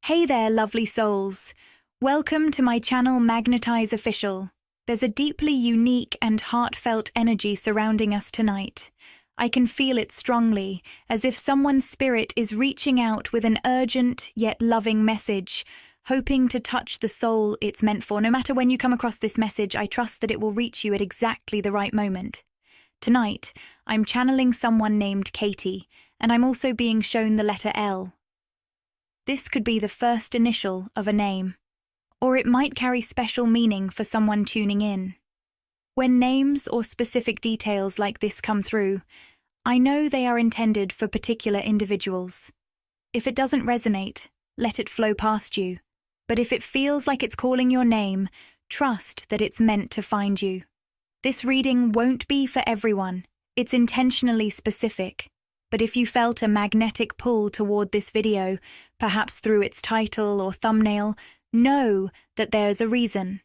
Hey there, lovely souls. Welcome to my channel Magnetize Official. There's a deeply unique and heartfelt energy surrounding us tonight. I can feel it strongly, as if someone's spirit is reaching out with an urgent yet loving message, hoping to touch the soul it's meant for. No matter when you come across this message, I trust that it will reach you at exactly the right moment. Tonight, I'm channeling someone named Katie, and I'm also being shown the letter L. This could be the first initial of a name, or it might carry special meaning for someone tuning in. When names or specific details like this come through, I know they are intended for particular individuals. If it doesn't resonate, let it flow past you. But if it feels like it's calling your name, trust that it's meant to find you. This reading won't be for everyone. It's intentionally specific. But if you felt a magnetic pull toward this video, perhaps through its title or thumbnail, know that there's a reason.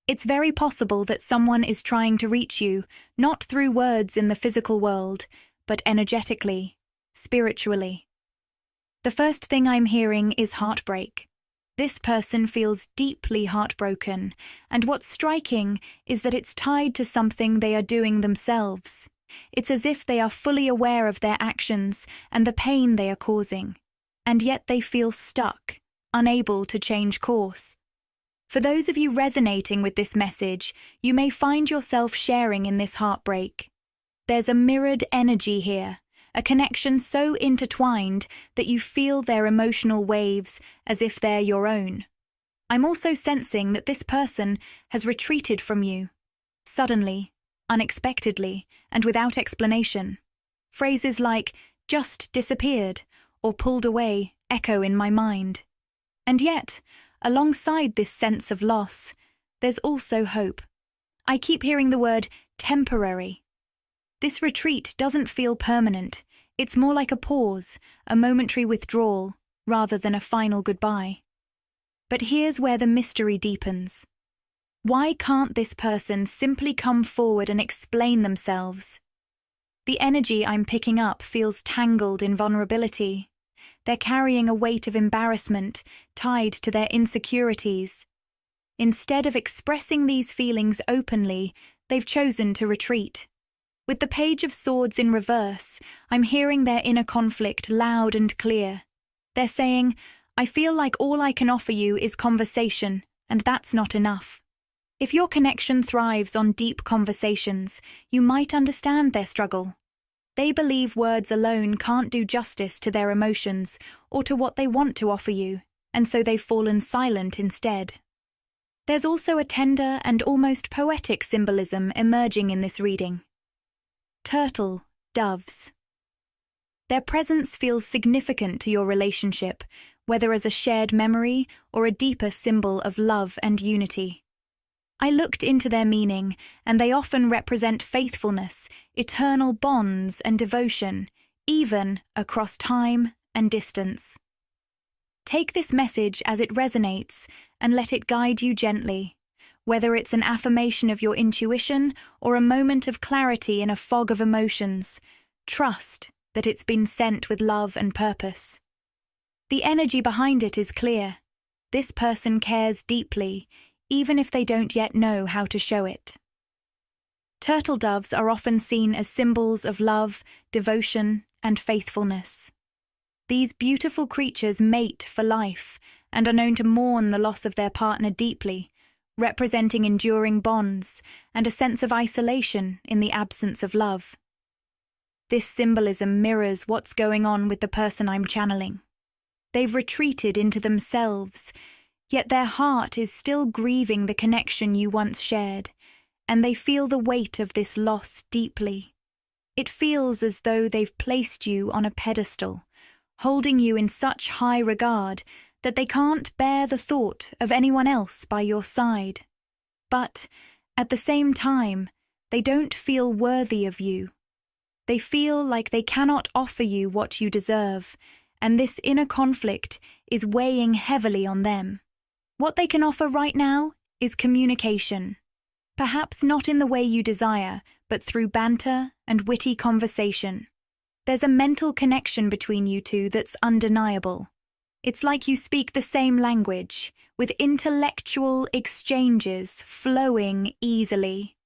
It's very possible that someone is trying to reach you, not through words in the physical world, but energetically, spiritually. The first thing I'm hearing is heartbreak. This person feels deeply heartbroken, and what's striking is that it's tied to something they are doing themselves. It's as if they are fully aware of their actions and the pain they are causing, and yet they feel stuck, unable to change course. For those of you resonating with this message, you may find yourself sharing in this heartbreak. There's a mirrored energy here, a connection so intertwined that you feel their emotional waves as if they're your own. I'm also sensing that this person has retreated from you, suddenly, unexpectedly, and without explanation. Phrases like, just disappeared, or pulled away, echo in my mind. And yet, alongside this sense of loss, there's also hope. I keep hearing the word temporary. This retreat doesn't feel permanent. It's more like a pause, a momentary withdrawal, rather than a final goodbye. But here's where the mystery deepens. Why can't this person simply come forward and explain themselves? The energy I'm picking up feels tangled in vulnerability. They're carrying a weight of embarrassment tied to their insecurities. Instead of expressing these feelings openly, they've chosen to retreat. With the Page of Swords in reverse, I'm hearing their inner conflict loud and clear. They're saying, I feel like all I can offer you is conversation, and that's not enough. If your connection thrives on deep conversations, you might understand their struggle. They believe words alone can't do justice to their emotions or to what they want to offer you, and so they've fallen silent instead. There's also a tender and almost poetic symbolism emerging in this reading. Turtle doves. Their presence feels significant to your relationship, whether as a shared memory or a deeper symbol of love and unity. I looked into their meaning, and they often represent faithfulness, eternal bonds and devotion, even across time and distance. Take this message as it resonates and let it guide you gently, whether it's an affirmation of your intuition or a moment of clarity in a fog of emotions. Trust that it's been sent with love and purpose. The energy behind it is clear. This person cares deeply, even if they don't yet know how to show it. Turtle doves are often seen as symbols of love, devotion, and faithfulness. These beautiful creatures mate for life and are known to mourn the loss of their partner deeply, representing enduring bonds and a sense of isolation in the absence of love. This symbolism mirrors what's going on with the person I'm channeling. They've retreated into themselves, yet their heart is still grieving the connection you once shared, and they feel the weight of this loss deeply. It feels as though they've placed you on a pedestal, holding you in such high regard that they can't bear the thought of anyone else by your side. But, at the same time, they don't feel worthy of you. They feel like they cannot offer you what you deserve, and this inner conflict is weighing heavily on them. What they can offer right now is communication. Perhaps not in the way you desire, but through banter and witty conversation. There's a mental connection between you two that's undeniable. It's like you speak the same language, with intellectual exchanges flowing easily.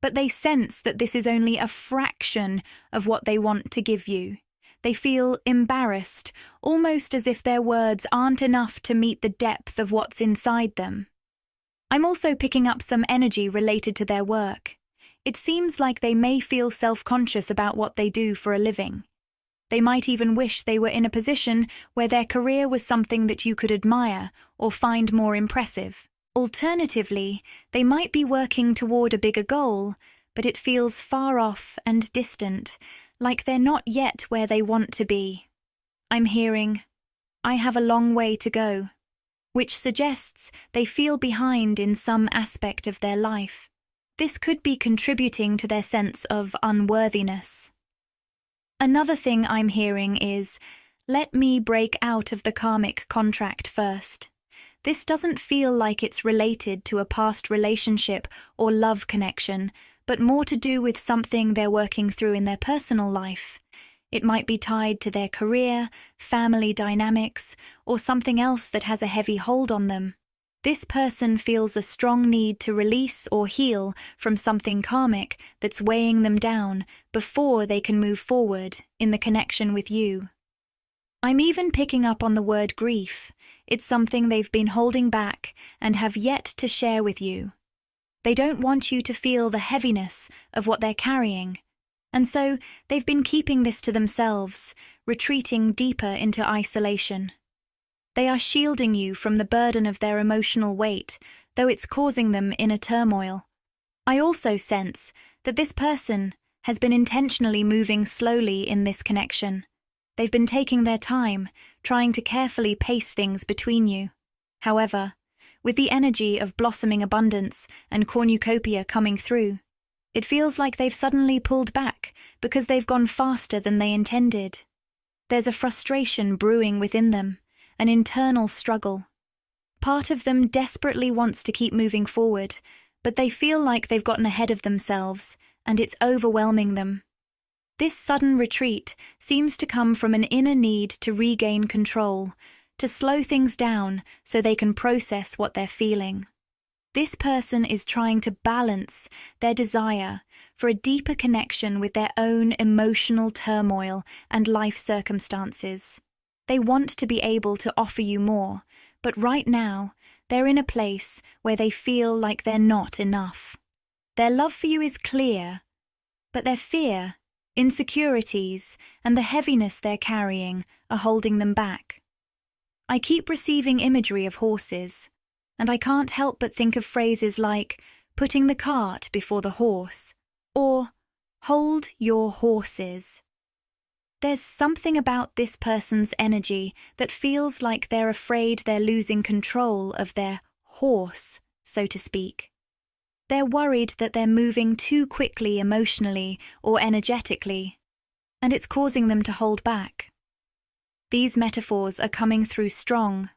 But they sense that this is only a fraction of what they want to give you. They feel embarrassed, almost as if their words aren't enough to meet the depth of what's inside them. I'm also picking up some energy related to their work. It seems like they may feel self-conscious about what they do for a living. They might even wish they were in a position where their career was something that you could admire or find more impressive. Alternatively, they might be working toward a bigger goal, but it feels far off and distant, like they're not yet where they want to be. I'm hearing, "I have a long way to go," which suggests they feel behind in some aspect of their life. This could be contributing to their sense of unworthiness. Another thing I'm hearing is, "Let me break out of the karmic contract first." This doesn't feel like it's related to a past relationship or love connection, but more to do with something they're working through in their personal life. It might be tied to their career, family dynamics, or something else that has a heavy hold on them. This person feels a strong need to release or heal from something karmic that's weighing them down before they can move forward in the connection with you. I'm even picking up on the word grief. It's something they've been holding back and have yet to share with you. They don't want you to feel the heaviness of what they're carrying, and so they've been keeping this to themselves, retreating deeper into isolation. They are shielding you from the burden of their emotional weight, though it's causing them inner turmoil. I also sense that this person has been intentionally moving slowly in this connection. They've been taking their time, trying to carefully pace things between you. However, with the energy of blossoming abundance and cornucopia coming through, it feels like they've suddenly pulled back because they've gone faster than they intended. There's a frustration brewing within them, an internal struggle. Part of them desperately wants to keep moving forward, but they feel like they've gotten ahead of themselves, and it's overwhelming them. This sudden retreat seems to come from an inner need to regain control, to slow things down so they can process what they're feeling. This person is trying to balance their desire for a deeper connection with their own emotional turmoil and life circumstances. They want to be able to offer you more, but right now, they're in a place where they feel like they're not enough. Their love for you is clear, but their fear, insecurities, and the heaviness they're carrying are holding them back. I keep receiving imagery of horses, and I can't help but think of phrases like putting the cart before the horse, or hold your horses. There's something about this person's energy that feels like they're afraid they're losing control of their horse, so to speak. They're worried that they're moving too quickly emotionally or energetically, and it's causing them to hold back. These metaphors are coming through strong,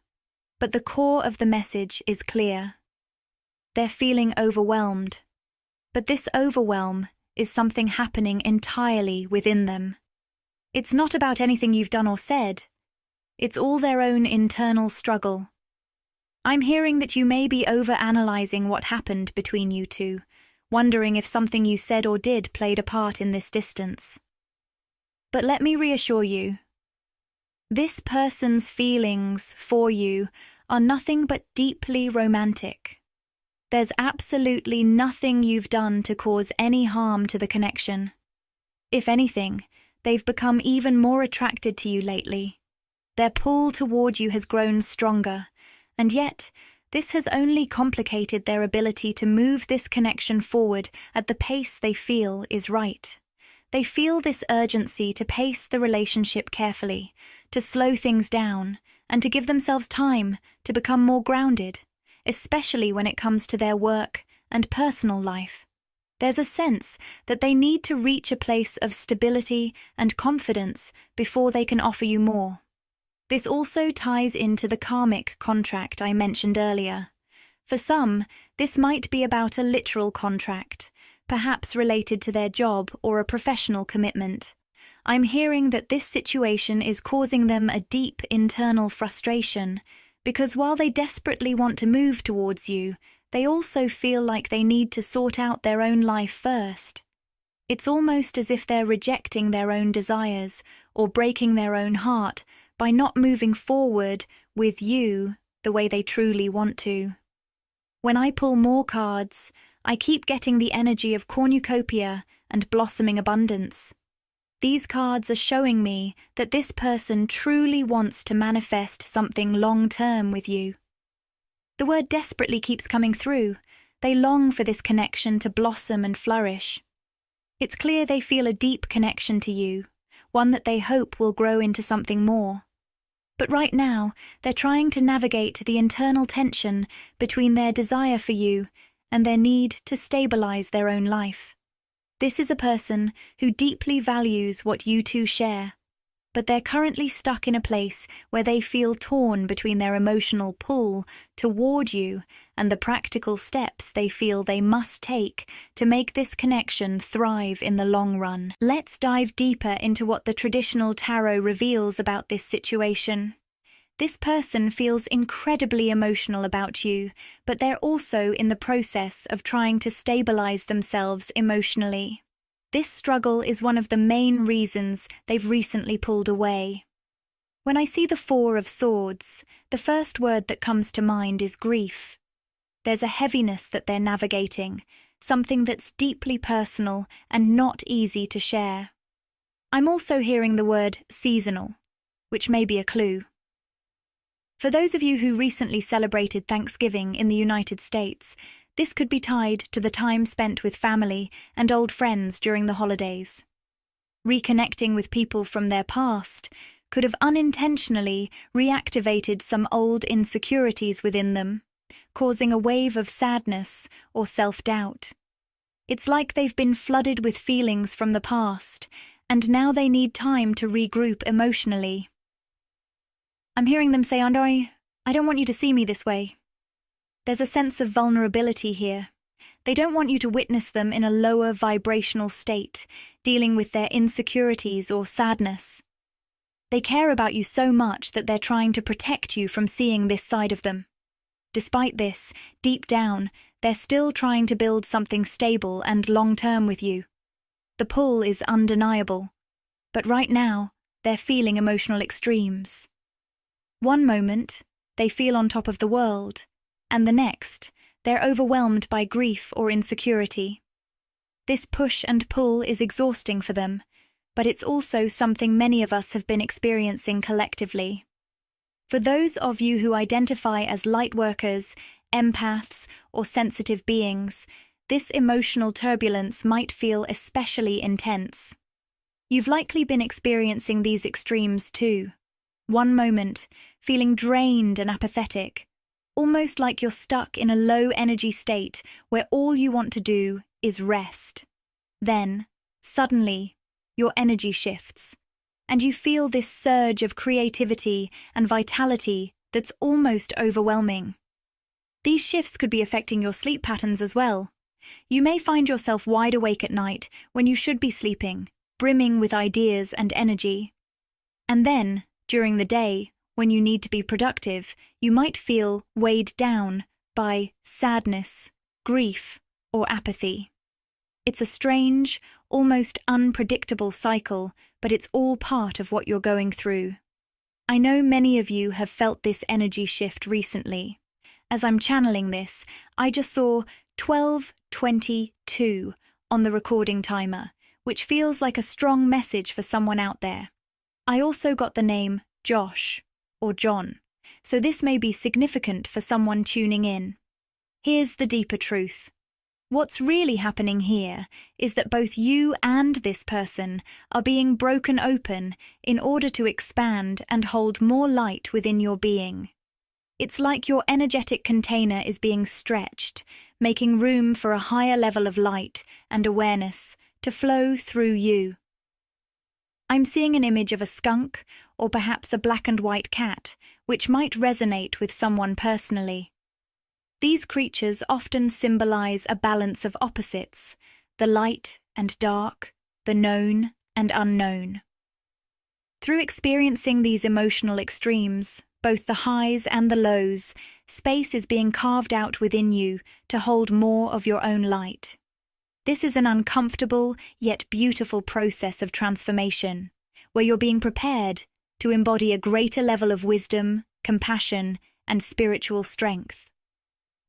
but the core of the message is clear. They're feeling overwhelmed, but this overwhelm is something happening entirely within them. It's not about anything you've done or said. It's all their own internal struggle. I'm hearing that you may be over-analyzing what happened between you two, wondering if something you said or did played a part in this distance. But let me reassure you, this person's feelings for you are nothing but deeply romantic. There's absolutely nothing you've done to cause any harm to the connection. If anything, they've become even more attracted to you lately. Their pull toward you has grown stronger, and yet this has only complicated their ability to move this connection forward at the pace they feel is right. They feel this urgency to pace the relationship carefully, to slow things down, and to give themselves time to become more grounded, especially when it comes to their work and personal life. There's a sense that they need to reach a place of stability and confidence before they can offer you more. This also ties into the karmic contract I mentioned earlier. For some, this might be about a literal contract, perhaps related to their job or a professional commitment. I'm hearing that this situation is causing them a deep internal frustration, because while they desperately want to move towards you, they also feel like they need to sort out their own life first. It's almost as if they're rejecting their own desires or breaking their own heart by not moving forward with you the way they truly want to. When I pull more cards, I keep getting the energy of cornucopia and blossoming abundance. These cards are showing me that this person truly wants to manifest something long-term with you. The word desperately keeps coming through. They long for this connection to blossom and flourish. It's clear they feel a deep connection to you, one that they hope will grow into something more. But right now, they're trying to navigate the internal tension between their desire for you and their need to stabilize their own life. This is a person who deeply values what you two share, but they're currently stuck in a place where they feel torn between their emotional pull toward you and the practical steps they feel they must take to make this connection thrive in the long run. Let's dive deeper into what the traditional tarot reveals about this situation. This person feels incredibly emotional about you, but they're also in the process of trying to stabilize themselves emotionally. This struggle is one of the main reasons they've recently pulled away. When I see the Four of Swords, the first word that comes to mind is grief. There's a heaviness that they're navigating, something that's deeply personal and not easy to share. I'm also hearing the word seasonal, which may be a clue. For those of you who recently celebrated Thanksgiving in the United States, this could be tied to the time spent with family and old friends during the holidays. Reconnecting with people from their past could have unintentionally reactivated some old insecurities within them, causing a wave of sadness or self-doubt. It's like they've been flooded with feelings from the past, and now they need time to regroup emotionally. I'm hearing them say, I don't want you to see me this way. There's a sense of vulnerability here. They don't want you to witness them in a lower vibrational state, dealing with their insecurities or sadness. They care about you so much that they're trying to protect you from seeing this side of them. Despite this, deep down, they're still trying to build something stable and long-term with you. The pull is undeniable, but right now, they're feeling emotional extremes. One moment, they feel on top of the world, and the next, they're overwhelmed by grief or insecurity. This push and pull is exhausting for them, but it's also something many of us have been experiencing collectively. For those of you who identify as light workers, empaths, or sensitive beings, this emotional turbulence might feel especially intense. You've likely been experiencing these extremes too. One moment, feeling drained and apathetic, almost like you're stuck in a low-energy state where all you want to do is rest. Then, suddenly, your energy shifts, and you feel this surge of creativity and vitality that's almost overwhelming. These shifts could be affecting your sleep patterns as well. You may find yourself wide awake at night when you should be sleeping, brimming with ideas and energy. And then, during the day, when you need to be productive, you might feel weighed down by sadness, grief, or apathy. It's a strange, almost unpredictable cycle, but it's all part of what you're going through. I know many of you have felt this energy shift recently. As I'm channeling this, I just saw 12:22 on the recording timer, which feels like a strong message for someone out there. I also got the name Josh or John, so this may be significant for someone tuning in. Here's the deeper truth. What's really happening here is that both you and this person are being broken open in order to expand and hold more light within your being. It's like your energetic container is being stretched, making room for a higher level of light and awareness to flow through you. I'm seeing an image of a skunk or perhaps a black and white cat, which might resonate with someone personally. These creatures often symbolize a balance of opposites, the light and dark, the known and unknown. Through experiencing these emotional extremes, both the highs and the lows, space is being carved out within you to hold more of your own light. This is an uncomfortable yet beautiful process of transformation, where you're being prepared to embody a greater level of wisdom, compassion, and spiritual strength.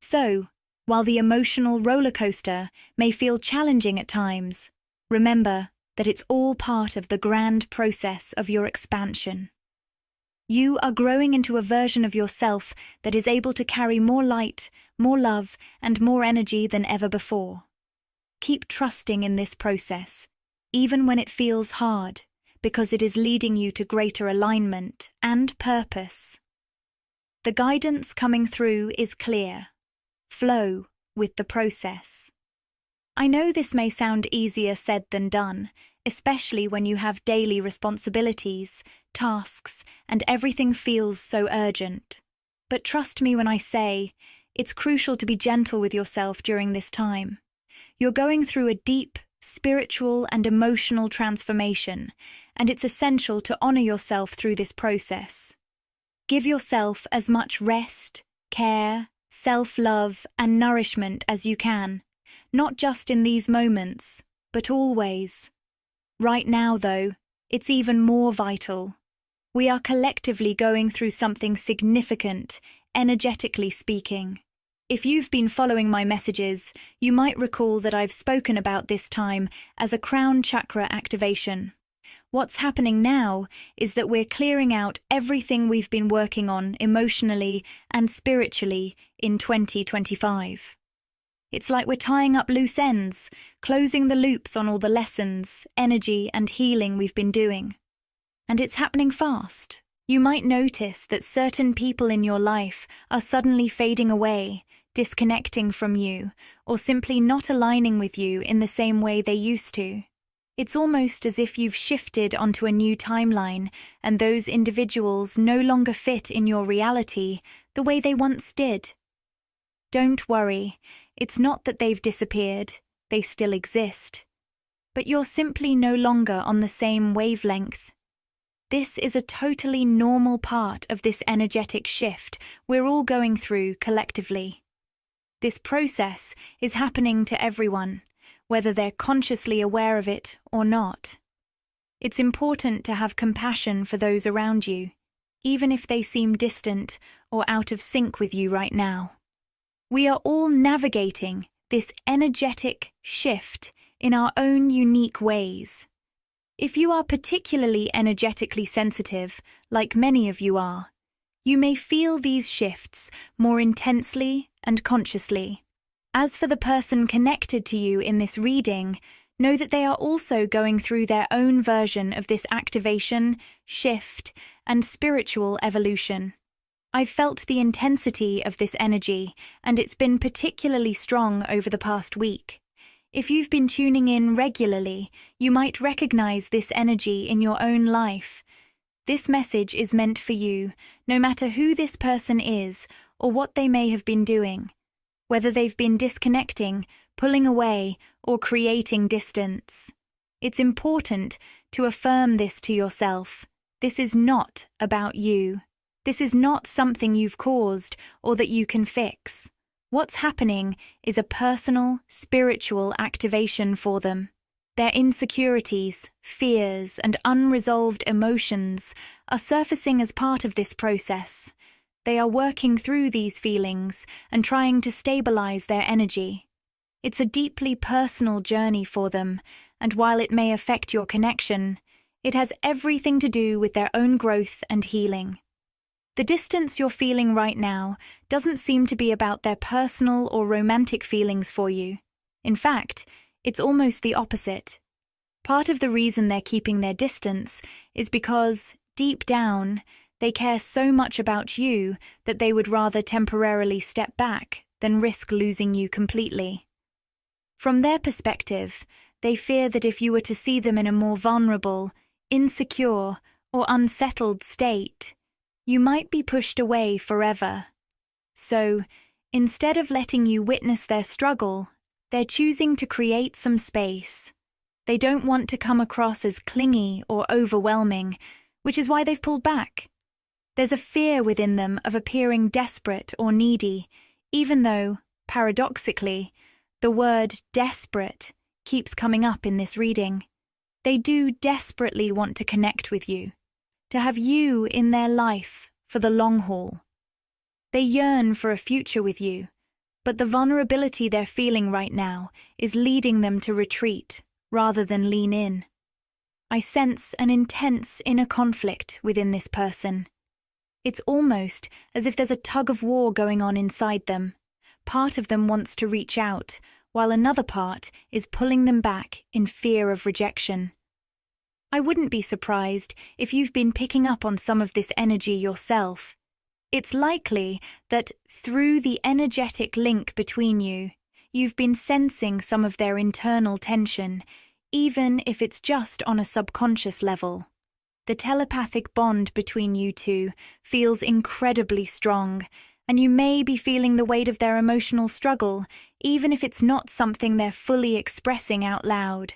So, while the emotional roller coaster may feel challenging at times, remember that it's all part of the grand process of your expansion. You are growing into a version of yourself that is able to carry more light, more love, and more energy than ever before. Keep trusting in this process, even when it feels hard, because it is leading you to greater alignment and purpose. The guidance coming through is clear. Flow with the process. I know this may sound easier said than done, especially when you have daily responsibilities, tasks, and everything feels so urgent. But trust me when I say, it's crucial to be gentle with yourself during this time. You're going through a deep, spiritual and emotional transformation, and it's essential to honor yourself through this process. Give yourself as much rest, care, self-love, and nourishment as you can, not just in these moments, but always. Right now, though, it's even more vital. We are collectively going through something significant, energetically speaking. If you've been following my messages, you might recall that I've spoken about this time as a crown chakra activation. What's happening now is that we're clearing out everything we've been working on emotionally and spiritually in 2025. It's like we're tying up loose ends, closing the loops on all the lessons, energy, and healing we've been doing. And it's happening fast. You might notice that certain people in your life are suddenly fading away, disconnecting from you, or simply not aligning with you in the same way they used to. It's almost as if you've shifted onto a new timeline, and those individuals no longer fit in your reality the way they once did. Don't worry, it's not that they've disappeared, they still exist. But you're simply no longer on the same wavelength. This is a totally normal part of this energetic shift we're all going through collectively. This process is happening to everyone, whether they're consciously aware of it or not. It's important to have compassion for those around you, even if they seem distant or out of sync with you right now. We are all navigating this energetic shift in our own unique ways. If you are particularly energetically sensitive, like many of you are, you may feel these shifts more intensely and consciously. As for the person connected to you in this reading, know that they are also going through their own version of this activation, shift, and spiritual evolution. I've felt the intensity of this energy, and it's been particularly strong over the past week. If you've been tuning in regularly, you might recognize this energy in your own life. This message is meant for you, no matter who this person is or what they may have been doing. Whether they've been disconnecting, pulling away, or creating distance. It's important to affirm this to yourself. This is not about you. This is not something you've caused or that you can fix. What's happening is a personal, spiritual activation for them. Their insecurities, fears, and unresolved emotions are surfacing as part of this process. They are working through these feelings and trying to stabilize their energy. It's a deeply personal journey for them, and while it may affect your connection, it has everything to do with their own growth and healing. The distance you're feeling right now doesn't seem to be about their personal or romantic feelings for you. In fact, it's almost the opposite. Part of the reason they're keeping their distance is because, deep down, they care so much about you that they would rather temporarily step back than risk losing you completely. From their perspective, they fear that if you were to see them in a more vulnerable, insecure, or unsettled state, you might be pushed away forever. So, instead of letting you witness their struggle, they're choosing to create some space. They don't want to come across as clingy or overwhelming, which is why they've pulled back. There's a fear within them of appearing desperate or needy, even though, paradoxically, the word desperate keeps coming up in this reading. They do desperately want to connect with you, to have you in their life for the long haul. They yearn for a future with you, but the vulnerability they're feeling right now is leading them to retreat rather than lean in. I sense an intense inner conflict within this person. It's almost as if there's a tug of war going on inside them. Part of them wants to reach out, while another part is pulling them back in fear of rejection. I wouldn't be surprised if you've been picking up on some of this energy yourself. It's likely that through the energetic link between you, you've been sensing some of their internal tension, even if it's just on a subconscious level. The telepathic bond between you two feels incredibly strong, and you may be feeling the weight of their emotional struggle, even if it's not something they're fully expressing out loud.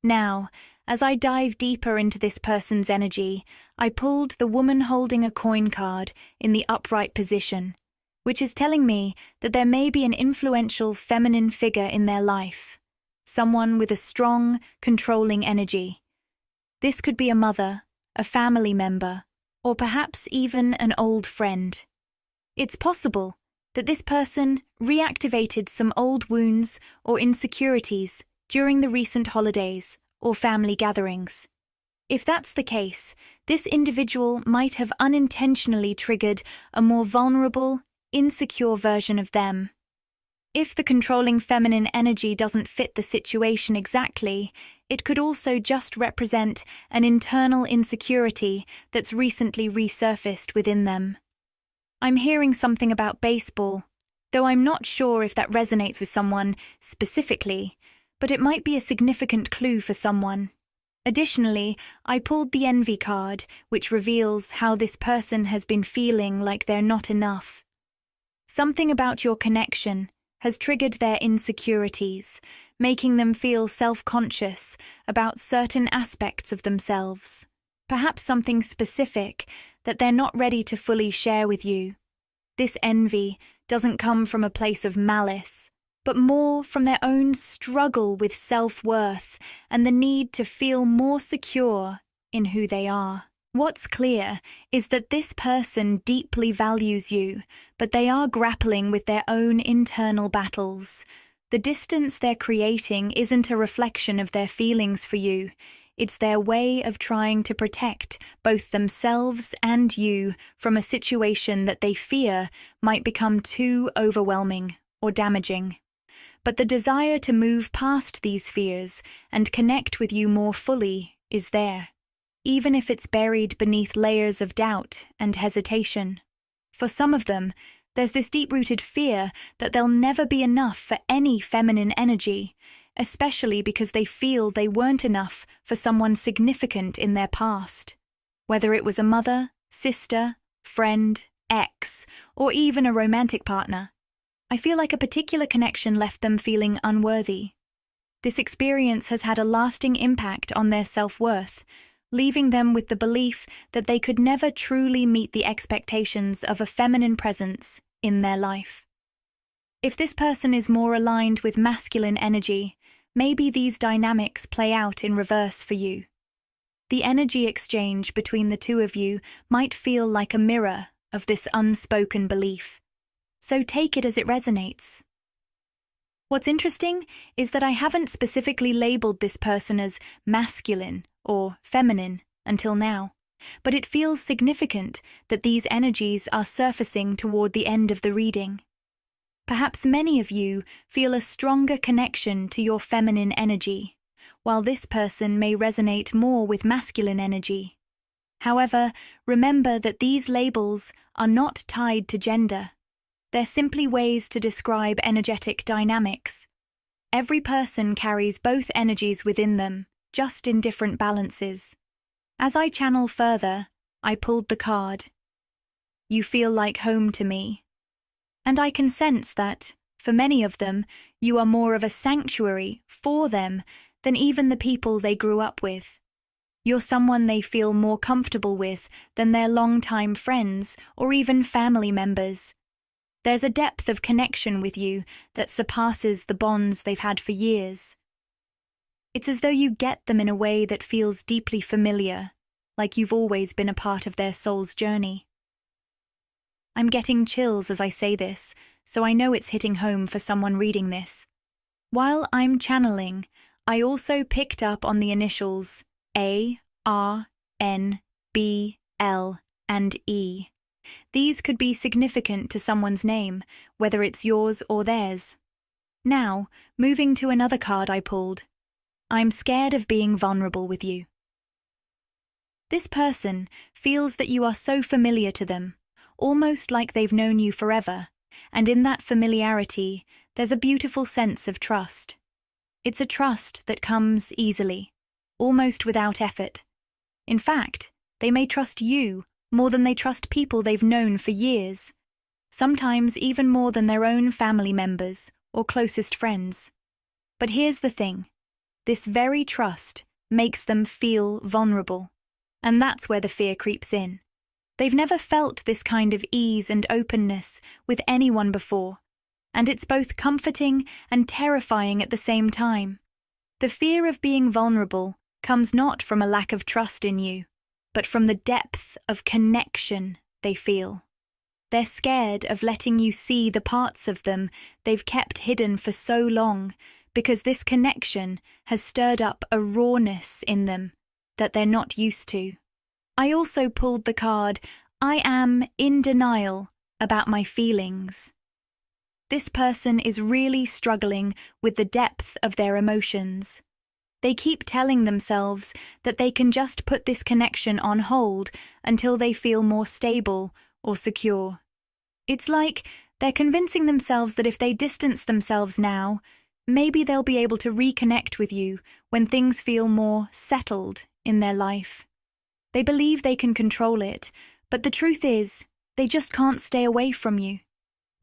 Now, as I dive deeper into this person's energy, I pulled the woman holding a coin card in the upright position, which is telling me that there may be an influential feminine figure in their life, someone with a strong, controlling energy. This could be a mother, a family member, or perhaps even an old friend. It's possible that this person reactivated some old wounds or insecurities during the recent holidays or family gatherings. If that's the case, this individual might have unintentionally triggered a more vulnerable, insecure version of them. If the controlling feminine energy doesn't fit the situation exactly, it could also just represent an internal insecurity that's recently resurfaced within them. I'm hearing something about baseball, though I'm not sure if that resonates with someone specifically, but it might be a significant clue for someone. Additionally, I pulled the envy card, which reveals how this person has been feeling like they're not enough. Something about your connection has triggered their insecurities, making them feel self-conscious about certain aspects of themselves. Perhaps something specific that they're not ready to fully share with you. This envy doesn't come from a place of malice, but more from their own struggle with self-worth and the need to feel more secure in who they are. What's clear is that this person deeply values you, but they are grappling with their own internal battles. The distance they're creating isn't a reflection of their feelings for you. It's their way of trying to protect both themselves and you from a situation that they fear might become too overwhelming or damaging. But the desire to move past these fears and connect with you more fully is there, even if it's buried beneath layers of doubt and hesitation. For some of them, there's this deep-rooted fear that they'll never be enough for any feminine energy, especially because they feel they weren't enough for someone significant in their past. Whether it was a mother, sister, friend, ex, or even a romantic partner, I feel like a particular connection left them feeling unworthy. This experience has had a lasting impact on their self-worth, leaving them with the belief that they could never truly meet the expectations of a feminine presence in their life. If this person is more aligned with masculine energy, maybe these dynamics play out in reverse for you. The energy exchange between the two of you might feel like a mirror of this unspoken belief. So take it as it resonates. What's interesting is that I haven't specifically labeled this person as masculine or feminine until now, but it feels significant that these energies are surfacing toward the end of the reading. Perhaps many of you feel a stronger connection to your feminine energy, while this person may resonate more with masculine energy. However, remember that these labels are not tied to gender. They're simply ways to describe energetic dynamics. Every person carries both energies within them, just in different balances. As I channel further, I pulled the card. You feel like home to me. And I can sense that, for many of them, you are more of a sanctuary for them than even the people they grew up with. You're someone they feel more comfortable with than their longtime friends or even family members. There's a depth of connection with you that surpasses the bonds they've had for years. It's as though you get them in a way that feels deeply familiar, like you've always been a part of their soul's journey. I'm getting chills as I say this, so I know it's hitting home for someone reading this. While I'm channeling, I also picked up on the initials A, R, N, B, L, and E. These could be significant to someone's name, whether it's yours or theirs. Now, moving to another card I pulled. I'm scared of being vulnerable with you. This person feels that you are so familiar to them, almost like they've known you forever, and in that familiarity, there's a beautiful sense of trust. It's a trust that comes easily, almost without effort. In fact, they may trust you more than they trust people they've known for years, sometimes even more than their own family members or closest friends. But here's the thing. This very trust makes them feel vulnerable, and that's where the fear creeps in. They've never felt this kind of ease and openness with anyone before, and it's both comforting and terrifying at the same time. The fear of being vulnerable comes not from a lack of trust in you, but from the depth of connection they feel. They're scared of letting you see the parts of them they've kept hidden for so long, because this connection has stirred up a rawness in them that they're not used to. I also pulled the card, I am in denial about my feelings. This person is really struggling with the depth of their emotions. They keep telling themselves that they can just put this connection on hold until they feel more stable or secure. It's like they're convincing themselves that if they distance themselves now, maybe they'll be able to reconnect with you when things feel more settled in their life. They believe they can control it, but the truth is, they just can't stay away from you.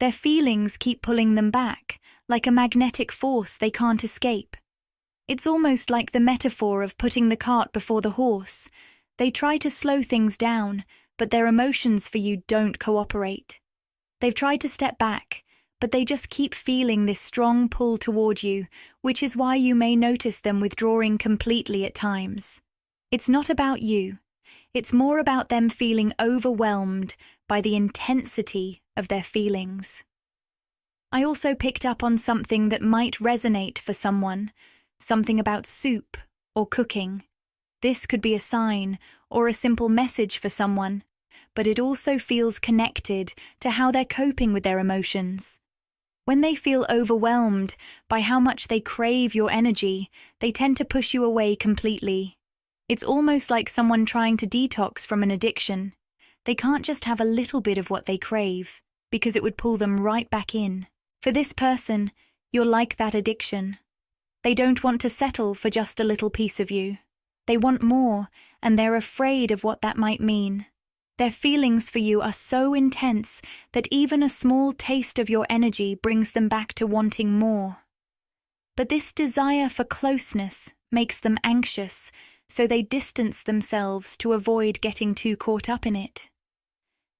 Their feelings keep pulling them back, like a magnetic force they can't escape. It's almost like the metaphor of putting the cart before the horse. They try to slow things down, but their emotions for you don't cooperate. They've tried to step back, but they just keep feeling this strong pull toward you, which is why you may notice them withdrawing completely at times. It's not about you. It's more about them feeling overwhelmed by the intensity of their feelings. I also picked up on something that might resonate for someone, something about soup or cooking. This could be a sign or a simple message for someone, but it also feels connected to how they're coping with their emotions. When they feel overwhelmed by how much they crave your energy, they tend to push you away completely. It's almost like someone trying to detox from an addiction. They can't just have a little bit of what they crave, because it would pull them right back in. For this person, you're like that addiction. They don't want to settle for just a little piece of you. They want more, and they're afraid of what that might mean. Their feelings for you are so intense that even a small taste of your energy brings them back to wanting more. But this desire for closeness makes them anxious, so they distance themselves to avoid getting too caught up in it.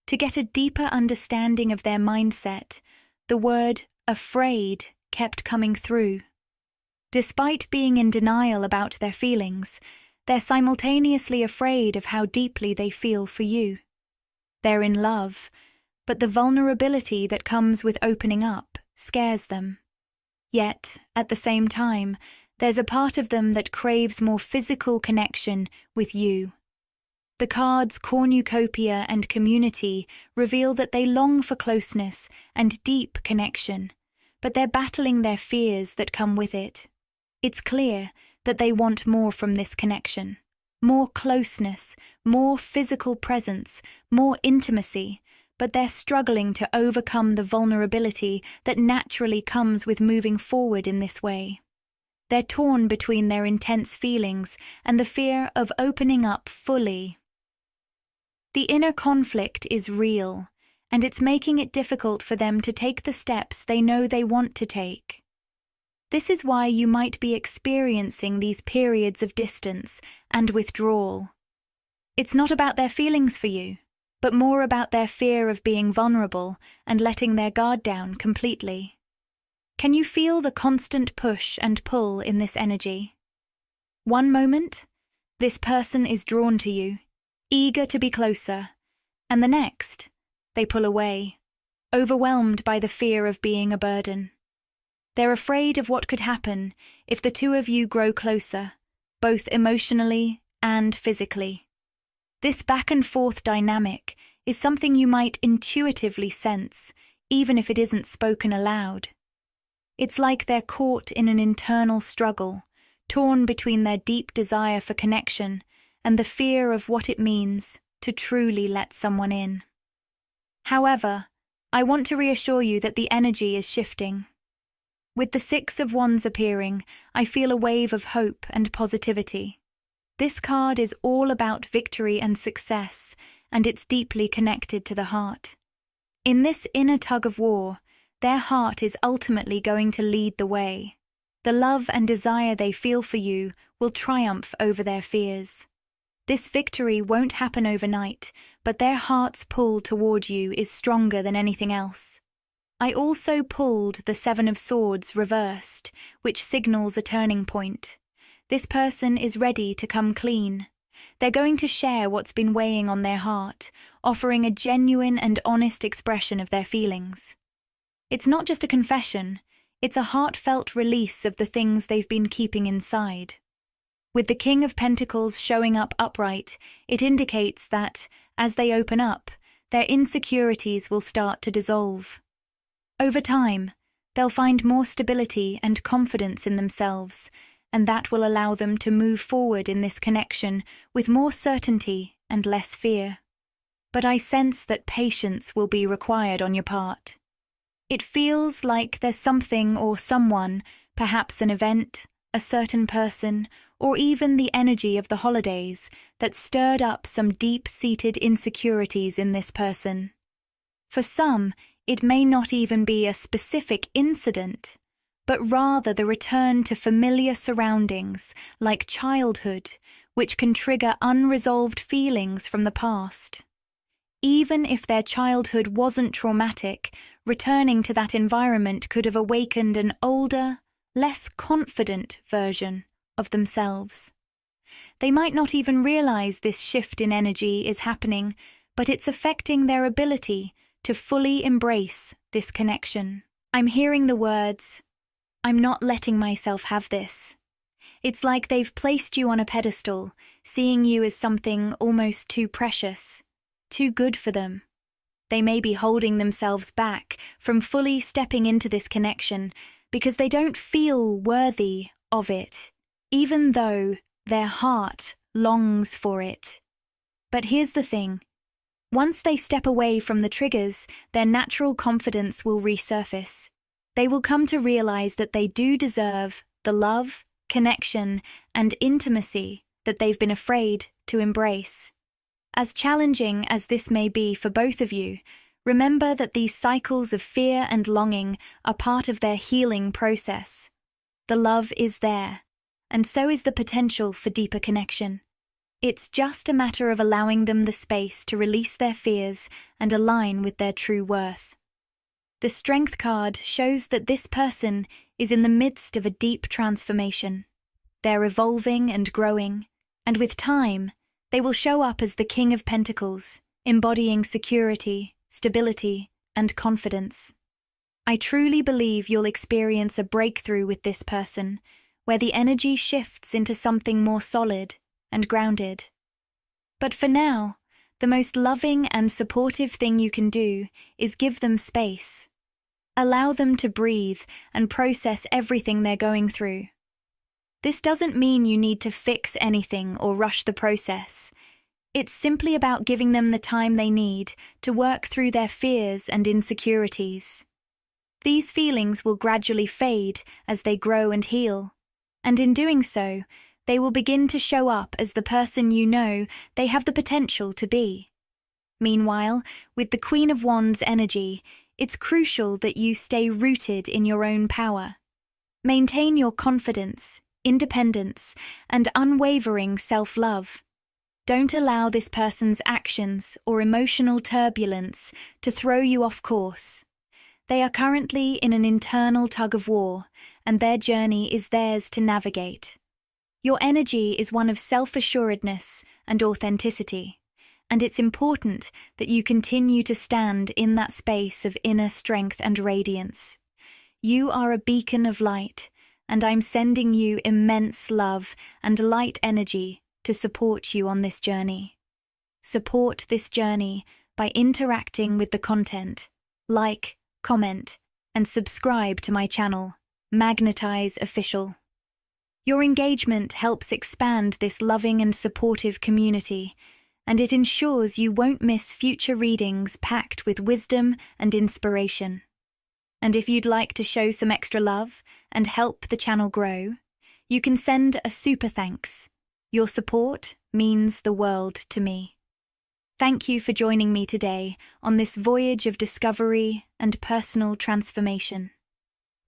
To get a deeper understanding of their mindset, the word afraid kept coming through. Despite being in denial about their feelings, they're simultaneously afraid of how deeply they feel for you. They're in love, but the vulnerability that comes with opening up scares them. Yet, at the same time, there's a part of them that craves more physical connection with you. The cards cornucopia and community reveal that they long for closeness and deep connection, but they're battling their fears that come with it. It's clear that they want more from this connection. More closeness, more physical presence, more intimacy, but they're struggling to overcome the vulnerability that naturally comes with moving forward in this way. They're torn between their intense feelings and the fear of opening up fully. The inner conflict is real, and it's making it difficult for them to take the steps they know they want to take. This is why you might be experiencing these periods of distance and withdrawal. It's not about their feelings for you, but more about their fear of being vulnerable and letting their guard down completely. Can you feel the constant push and pull in this energy? One moment, this person is drawn to you, eager to be closer, and the next, they pull away, overwhelmed by the fear of being a burden. They're afraid of what could happen if the two of you grow closer, both emotionally and physically. This back and forth dynamic is something you might intuitively sense, even if it isn't spoken aloud. It's like they're caught in an internal struggle, torn between their deep desire for connection and the fear of what it means to truly let someone in. However, I want to reassure you that the energy is shifting. With the Six of Wands appearing, I feel a wave of hope and positivity. This card is all about victory and success, and it's deeply connected to the heart. In this inner tug-of-war, their heart is ultimately going to lead the way. The love and desire they feel for you will triumph over their fears. This victory won't happen overnight, but their heart's pull toward you is stronger than anything else. I also pulled the Seven of Swords reversed, which signals a turning point. This person is ready to come clean. They're going to share what's been weighing on their heart, offering a genuine and honest expression of their feelings. It's not just a confession, it's a heartfelt release of the things they've been keeping inside. With the King of Pentacles showing up upright, it indicates that, as they open up, their insecurities will start to dissolve. Over time, they'll find more stability and confidence in themselves, and that will allow them to move forward in this connection with more certainty and less fear. But I sense that patience will be required on your part. It feels like there's something or someone, perhaps an event, a certain person, or even the energy of the holidays, that stirred up some deep-seated insecurities in this person. For some, it may not even be a specific incident, but rather the return to familiar surroundings, like childhood, which can trigger unresolved feelings from the past. Even if their childhood wasn't traumatic, returning to that environment could have awakened an older, less confident version of themselves. They might not even realize this shift in energy is happening, but it's affecting their ability to fully embrace this connection. I'm hearing the words, "I'm not letting myself have this." It's like they've placed you on a pedestal, seeing you as something almost too precious, too good for them. They may be holding themselves back from fully stepping into this connection because they don't feel worthy of it, even though their heart longs for it. But here's the thing. Once they step away from the triggers, their natural confidence will resurface. They will come to realize that they do deserve the love, connection, and intimacy that they've been afraid to embrace. As challenging as this may be for both of you, remember that these cycles of fear and longing are part of their healing process. The love is there, and so is the potential for deeper connection. It's just a matter of allowing them the space to release their fears and align with their true worth. The Strength card shows that this person is in the midst of a deep transformation. They're evolving and growing, and with time, they will show up as the King of Pentacles, embodying security, stability, and confidence. I truly believe you'll experience a breakthrough with this person, where the energy shifts into something more solid and grounded. But for now, the most loving and supportive thing you can do is give them space. Allow them to breathe and process everything they're going through. This doesn't mean you need to fix anything or rush the process. It's simply about giving them the time they need to work through their fears and insecurities. These feelings will gradually fade as they grow and heal, and in doing so, they will begin to show up as the person you know they have the potential to be. Meanwhile, with the Queen of Wands energy, it's crucial that you stay rooted in your own power. Maintain your confidence, independence, and unwavering self-love. Don't allow this person's actions or emotional turbulence to throw you off course. They are currently in an internal tug-of-war, and their journey is theirs to navigate. Your energy is one of self-assuredness and authenticity, and it's important that you continue to stand in that space of inner strength and radiance. You are a beacon of light, and I'm sending you immense love and light energy to support you on this journey. Support this journey by interacting with the content. Like, comment, and subscribe to my channel, Magnetize Official. Your engagement helps expand this loving and supportive community, and it ensures you won't miss future readings packed with wisdom and inspiration. And if you'd like to show some extra love and help the channel grow, you can send a super thanks. Your support means the world to me. Thank you for joining me today on this voyage of discovery and personal transformation.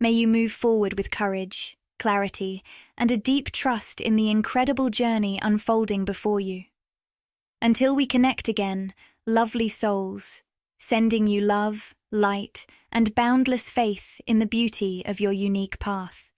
May you move forward with courage, clarity, and a deep trust in the incredible journey unfolding before you. Until we connect again, lovely souls, sending you love, light, and boundless faith in the beauty of your unique path.